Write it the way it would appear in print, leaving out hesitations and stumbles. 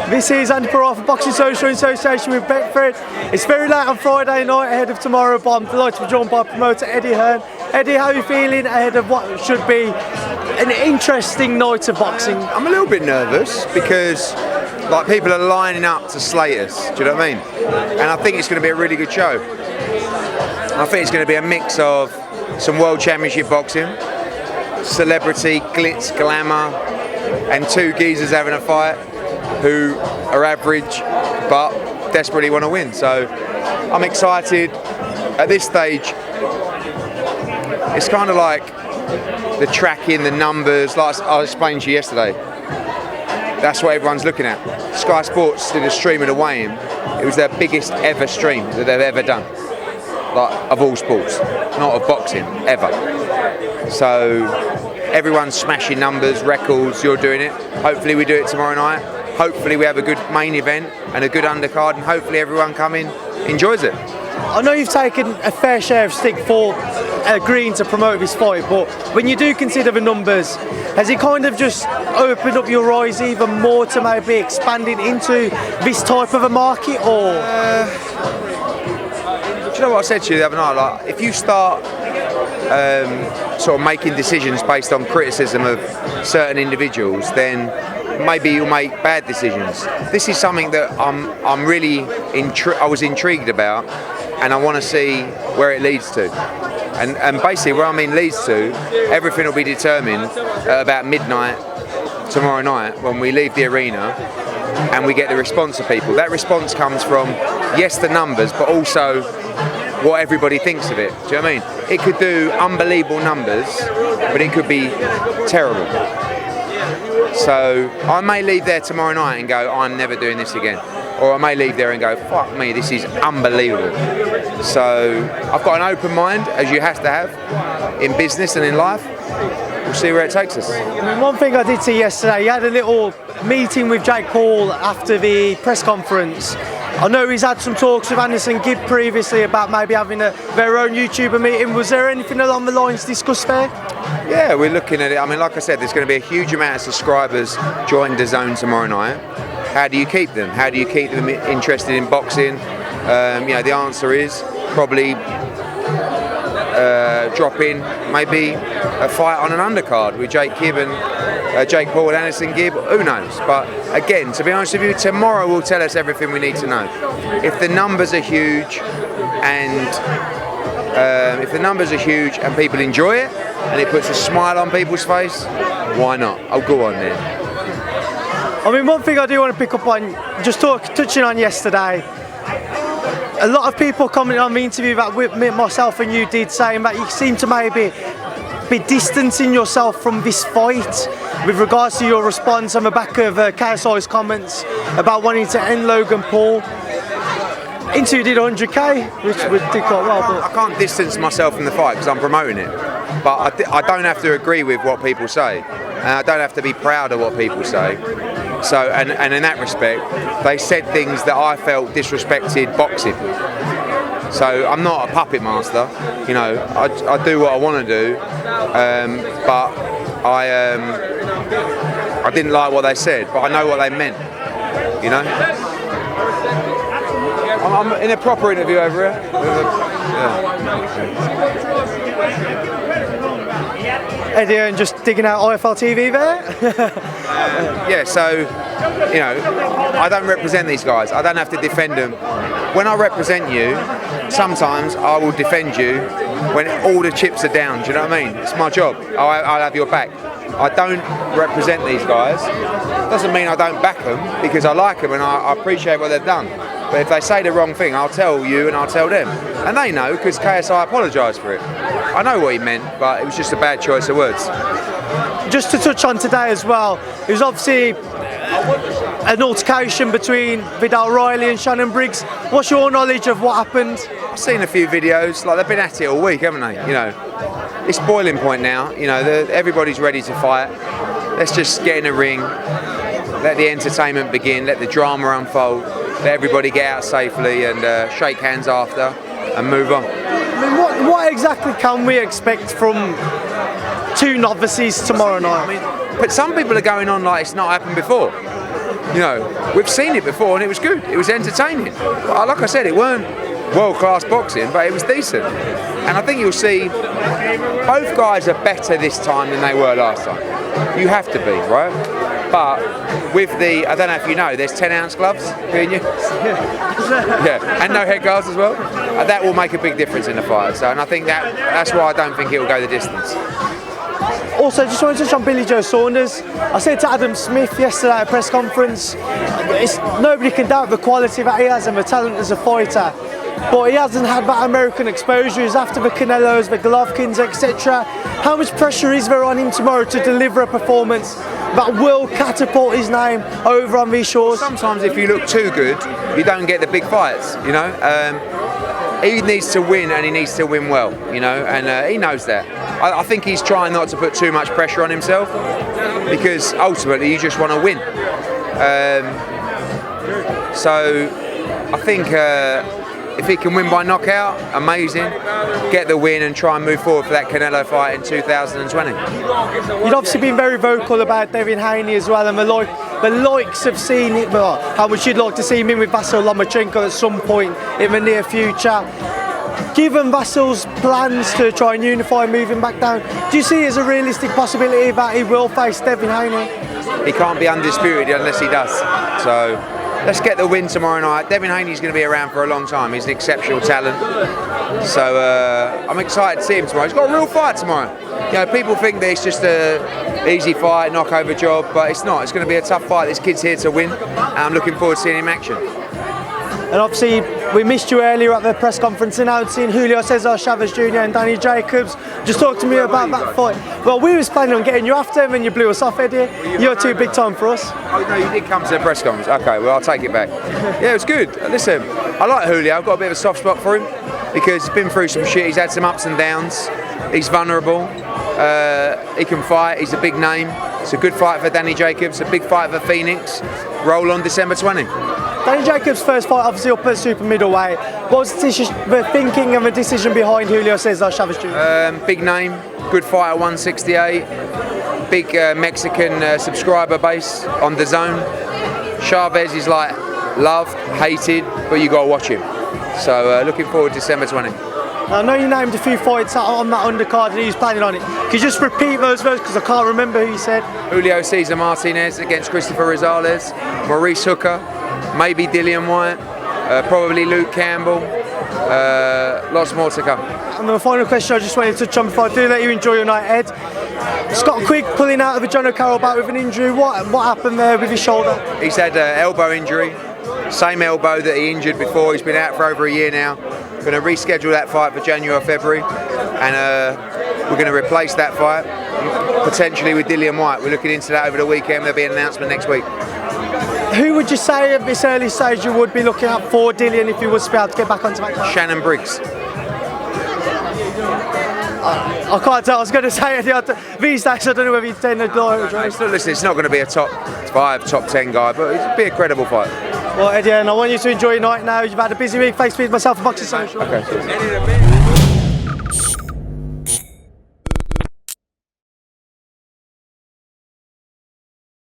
This is Andy Parra for Boxing Social in association with Betfred. It's very late on Friday night ahead of tomorrow, but I'm delighted to be joined by promoter Eddie Hearn. Eddie, how are you feeling ahead of what should be an interesting night of boxing? I'm a little bit nervous because like people are lining up to slate us, do you know what I mean? And I think it's going to be a really good show. I think it's going to be a mix of some World Championship boxing, celebrity, glitz, glamour, and two geezers having a fight who are average but desperately want to win. So I'm excited. At this stage, it's kind of like the tracking, the numbers, like I explained to you yesterday. That's what everyone's looking at. Sky Sports did a stream of the weigh-in. It was their biggest ever stream that they've ever done, like of all sports, not of boxing, ever. So everyone's smashing numbers, records, you're doing it. Hopefully we do it tomorrow night. Hopefully we have a good main event and a good undercard, and hopefully everyone coming enjoys it. I know you've taken a fair share of stick for agreeing to promote this fight, but when you do consider the numbers, has it kind of just opened up your eyes even more to maybe expanding into this type of a market, or? Do you know what I said to you the other night? Like, if you start sort of making decisions based on criticism of certain individuals, then maybe you'll make bad decisions. This is something that I'm really I was intrigued about, and I want to see where it leads to. And basically, where I mean leads to, everything will be determined at about midnight tomorrow night when we leave the arena and we get the response of people. That response comes from, yes, the numbers, but also what everybody thinks of it. Do you know what I mean? It could do unbelievable numbers, but it could be terrible. So I may leave there tomorrow night and go, I'm never doing this again. Or I may leave there and go, fuck me, this is unbelievable. So I've got an open mind, as you have to have in business and in life. We'll see where it takes us. One thing I did see yesterday, you had a little meeting with Jake Paul after the press conference. I know he's had some talks with Anderson Gibb previously about maybe having their own YouTuber meeting. Was there anything along the lines discussed there? Yeah, we're looking at it. I mean, like I said, there's going to be a huge amount of subscribers join DAZN tomorrow night. How do you keep them? How do you keep them interested in boxing? The answer is probably drop in maybe a fight on an undercard with Jake Paul and Anderson Gibb. Who knows? But again, to be honest with you, tomorrow will tell us everything we need to know. If the numbers are huge and people enjoy it and it puts a smile on people's face, why not? I'll go on then. I mean, one thing I do want to pick up on, just touching on yesterday, a lot of people commenting on the interview that myself and you did, saying that you seem to maybe be distancing yourself from this fight with regards to your response on the back of KSI's comments about wanting to end Logan Paul. Interview did 100k, which did quite well. But I can't distance myself from the fight because I'm promoting it. But I don't have to agree with what people say, and I don't have to be proud of what people say. So, and in that respect, they said things that I felt disrespected boxing. So I'm not a puppet master, you know. I do what I want to do, but I didn't like what they said, but I know what they meant, you know. I'm in a proper interview over here. Eddie Hearn just digging out IFL TV there. Yeah, so, you know, I don't represent these guys. I don't have to defend them. When I represent you, sometimes I will defend you when all the chips are down. Do you know what I mean? It's my job. I'll have your back. I don't represent these guys. Doesn't mean I don't back them, because I like them and I appreciate what they've done. But if they say the wrong thing, I'll tell you and I'll tell them. And they know, because KSI apologised for it. I know what he meant, but it was just a bad choice of words. Just to touch on today as well, it was obviously an altercation between Vidal Riley and Shannon Briggs. What's your knowledge of what happened? I've seen a few videos. Like, they've been at it all week, haven't they? You know, it's boiling point now. You know, everybody's ready to fight. Let's just get in a ring, let the entertainment begin, let the drama unfold, let everybody get out safely and shake hands after and move on. I mean, what exactly can we expect from two novices tomorrow night? I mean, but some people are going on like it's not happened before. You know, we've seen it before and it was good. It was entertaining. Like I said, it weren't world-class boxing, but it was decent. And I think you'll see both guys are better this time than they were last time. You have to be, right? But with the, I don't know if you know, there's 10-ounce gloves between you. Yeah, and no head guards as well. That will make a big difference in the fight. So, and I think that's why I don't think it will go the distance. Also, just wanted to touch on Billy Joe Saunders. I said to Adam Smith yesterday at a press conference, nobody can doubt the quality that he has and the talent as a fighter. But he hasn't had that American exposure. He's after the Canelos, the Golovkins, etc. How much pressure is there on him tomorrow to deliver a performance that will catapult his name over on these shores? Sometimes if you look too good, you don't get the big fights, you know. He needs to win and he needs to win well, you know, and he knows that. I think he's trying not to put too much pressure on himself because ultimately you just want to win. So I think if he can win by knockout, amazing. Get the win and try and move forward for that Canelo fight in 2020. You've obviously been very vocal about Devin Haney as well, and the likes have seen it, how much you'd like to see him in with Vasyl Lomachenko at some point in the near future. Given Vasyl's plans to try and unify moving back down, do you see it as a realistic possibility that he will face Devin Haney? He can't be undisputed unless he does. So let's get the win tomorrow night. Devin Haney's going to be around for a long time. He's an exceptional talent. So I'm excited to see him tomorrow. He's got a real fight tomorrow. You know, people think that it's just a easy fight, knockover job, but it's not. It's going to be a tough fight. This kid's here to win, and I'm looking forward to seeing him in action. And obviously, we missed you earlier at the press conference announcing Julio Cesar Chavez Jr. and Danny Jacobs. Just talk to me about that fight. Well, we was planning on getting you after him and you blew us off, Eddie. You're too big time for us. Oh, no, you did come to the press conference. Okay, well, I'll take it back. Yeah, it was good. Listen, I like Julio. I've got a bit of a soft spot for him because he's been through some shit. He's had some ups and downs. He's vulnerable. He can fight. He's a big name. It's a good fight for Danny Jacobs. A big fight for Phoenix. Roll on December 20. Danny Jacobs' first fight, obviously up at super middleweight. What was the thinking and the decision behind Julio Cesar Chavez Jr.? Big name, good fight at 168. Big Mexican subscriber base on the zone. Chavez is like loved, hated, but you got to watch him. So looking forward to December 20. I know you named a few fights on that undercard and he's planning on it. Could you just repeat those words because I can't remember who you said? Julio Cesar Martinez against Christopher Rosales, Maurice Hooker, maybe Dillian Whyte, probably Luke Campbell, lots more to come. And the final question I just wanted to touch on before I do let you enjoy your night, Ed. Scott Quigg pulling out of a John O'Carroll bout with an injury. What happened there with his shoulder? He's had an elbow injury, same elbow that he injured before. He's been out for over a year now. Going to reschedule that fight for January or February, and we're going to replace that fight potentially with Dillian Whyte. We're looking into that over the weekend. There'll be an announcement next week. Who would you say at this early stage you would be looking at for Dillian if he was to be able to get back onto that card? Shannon Briggs. I can't tell. I was going to say these days I don't know whether he's 10 or Listen, it's not going to be a top 5, top 10 guy, but it'll be a credible fight. Well, Eddie, and I want you to enjoy your night now. You've had a busy week. Thanks for myself for Boxing Social. Okay.